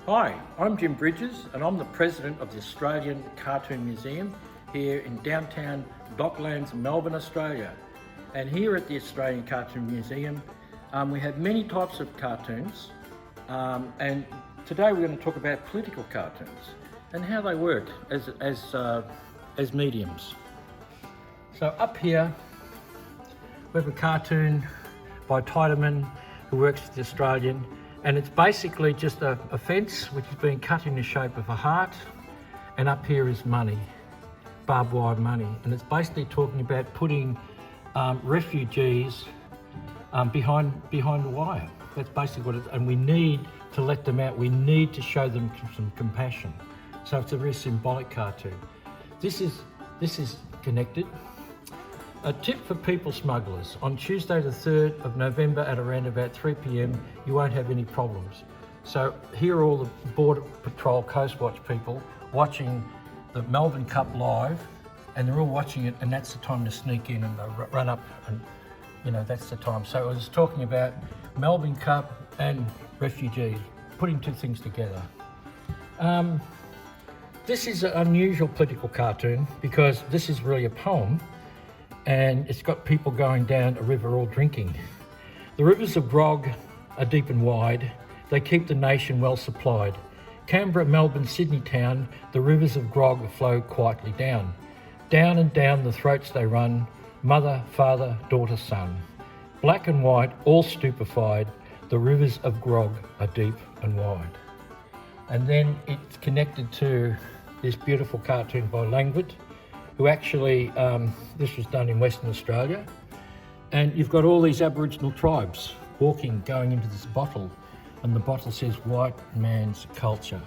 Hi, I'm Jim Bridges and I'm the President of the Australian Cartoon Museum here in downtown Docklands, Melbourne, Australia. And here at the Australian Cartoon Museum, we have many types of cartoons, and today we're going to talk about political cartoons and how they work as mediums. So up here, we have a cartoon by Tiedemann, who works for the Australian, and it's basically just a fence which has been cut in the shape of a heart, and up here is money, barbed wire money, and it's basically talking about putting refugees behind the wire. That's basically what it is, and we need to let them out. We need to show them some compassion. So it's a very symbolic cartoon. This is connected. A tip for people smugglers: on Tuesday the 3rd of November at around about 3 p.m, you won't have any problems. So here are all the Border Patrol Coast Watch people watching the Melbourne Cup live, and they're all watching it, and that's the time to sneak in and run up, and that's the time. So I was talking about Melbourne Cup and refugees, putting two things together. This is an unusual political cartoon because this is really a poem, and it's got people going down a river all drinking. The rivers of Grog are deep and wide. They keep the nation well supplied. Canberra, Melbourne, Sydney town, the rivers of Grog flow quietly down. Down and down the throats they run, mother, father, daughter, son. Black and white, all stupefied, the rivers of Grog are deep and wide. And then it's connected to this beautiful cartoon by Langwood, who actually, this was done in Western Australia, and you've got all these Aboriginal tribes walking, going into this bottle, and the bottle says white man's culture,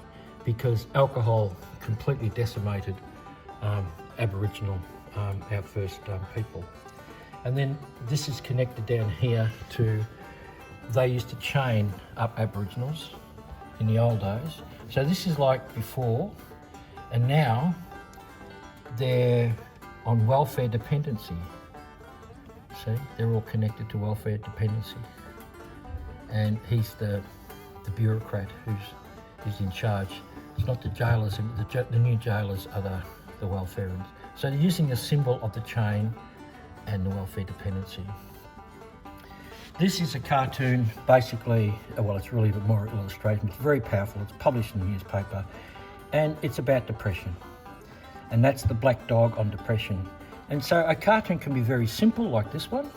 because alcohol completely decimated Aboriginal, our first people. And then this is connected down here to, they used to chain up Aboriginals in the old days. So this is like before, and now they're on welfare dependency. See, they're all connected to welfare dependency. And he's the bureaucrat who's in charge. It's not the jailers, the new jailers are the welfareans. So they're using the symbol of the chain and the welfare dependency. This is a cartoon, basically, well, it's really more an illustration. It's very powerful. It's published in the newspaper, and it's about depression. And that's the black dog on depression. And so a cartoon can be very simple like this one,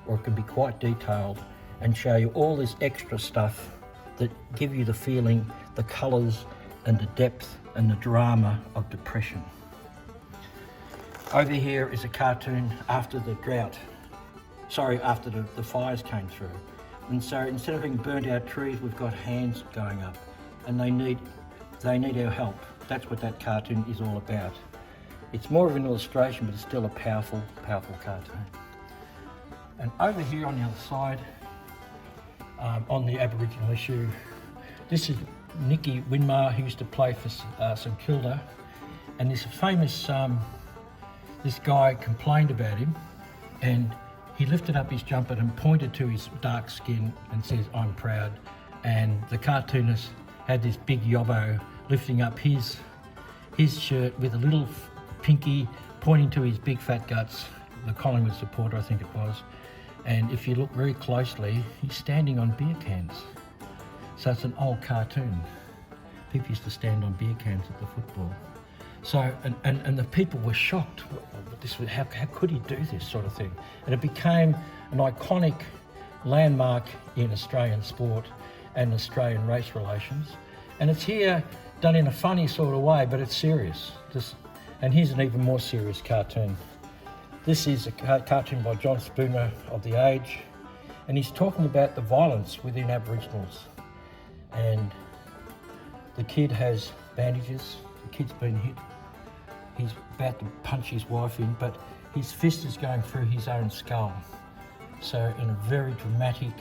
or it can be quite detailed and show you all this extra stuff that give you the feeling, the colours and the depth and the drama of depression. Over here is a cartoon after the drought, after the fires came through. And so instead of having burnt out trees, we've got hands going up, and they need our help. That's what that cartoon is all about. It's more of an illustration, but it's still a powerful, powerful cartoon. And over here on the other side, on the Aboriginal issue, this is Nicky Winmar, who used to play for St Kilda, and this famous, this guy complained about him, and he lifted up his jumper and pointed to his dark skin and says, "I'm proud." And the cartoonist had this big yobbo lifting up his shirt with a little pinky pointing to his big fat guts, the Collingwood supporter I think it was. And if you look very closely, he's standing on beer cans. So it's an old cartoon. People used to stand on beer cans at the football. So, and the people were shocked. How could he do this sort of thing? And it became an iconic landmark in Australian sport and Australian race relations. And it's here done in a funny sort of way, but it's serious. And here's an even more serious cartoon. This is a cartoon by John Spooner of The Age, and he's talking about the violence within Aboriginals. And the kid has bandages, the kid's been hit. He's about to punch his wife in, but his fist is going through his own skull. So in a very dramatic,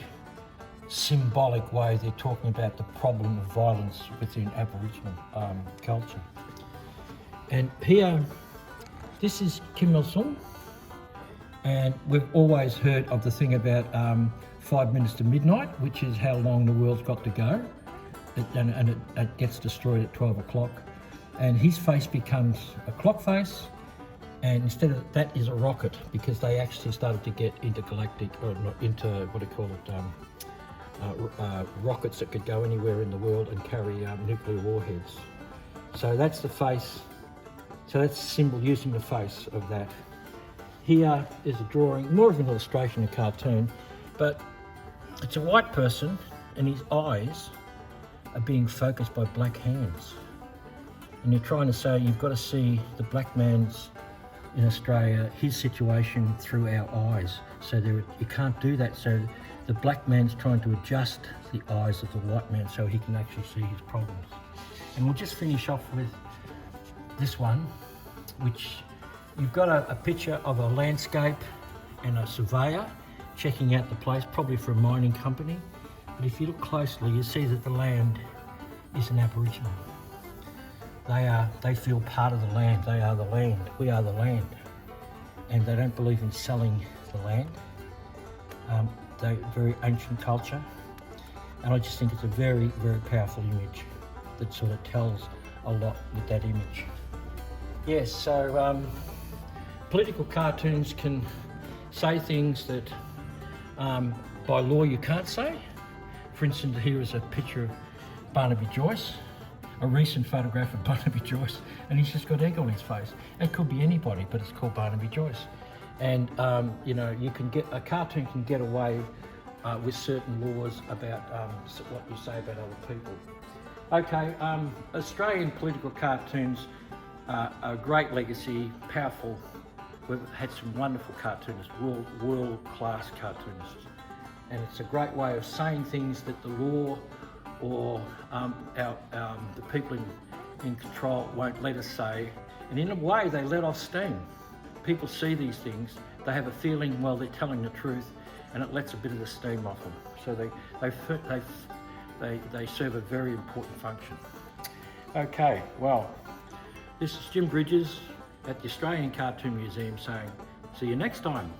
symbolic way, they're talking about the problem of violence within Aboriginal culture. And here, this is Kim Il Sung, and we've always heard of the thing about 5 minutes to midnight, which is how long the world's got to go. it gets destroyed at 12 o'clock. And his face becomes a clock face, and instead of that is a rocket, because they actually started to get intergalactic, or not into, what do you call it, rockets that could go anywhere in the world and carry nuclear warheads. So that's the face. So that's a symbol using the face of that. Here is a drawing, more of an illustration, a cartoon, but it's a white person and his eyes are being focused by black hands. And you're trying to say you've got to see the black man's, in Australia, his situation through our eyes. So you can't do that. So the black man's trying to adjust the eyes of the white man so he can actually see his problems. And we'll just finish off with this one, which you've got a picture of a landscape and a surveyor checking out the place, probably for a mining company. But if you look closely, you see that the land is an Aboriginal. They feel part of the land. They are the land. We are the land. And they don't believe in selling the land. They're very ancient culture. And I just think it's a very, very powerful image that sort of tells a lot with that image. Yes, so political cartoons can say things that by law you can't say. For instance, here is a picture of Barnaby Joyce, a recent photograph of Barnaby Joyce, and he's just got egg on his face. It could be anybody, but it's called Barnaby Joyce. And you know, a cartoon can get away with certain laws about what you say about other people. Okay, Australian political cartoons are a great legacy, powerful. We've had some wonderful cartoonists, world-class cartoonists. And it's a great way of saying things that the law or the people in control won't let us say. And in a way, they let off steam. People see these things, they have a feeling, well, they're telling the truth, and it lets a bit of the steam off them. So they serve a very important function. Okay, well, this is Jim Bridges at the Australian Cartoon Museum saying, see you next time.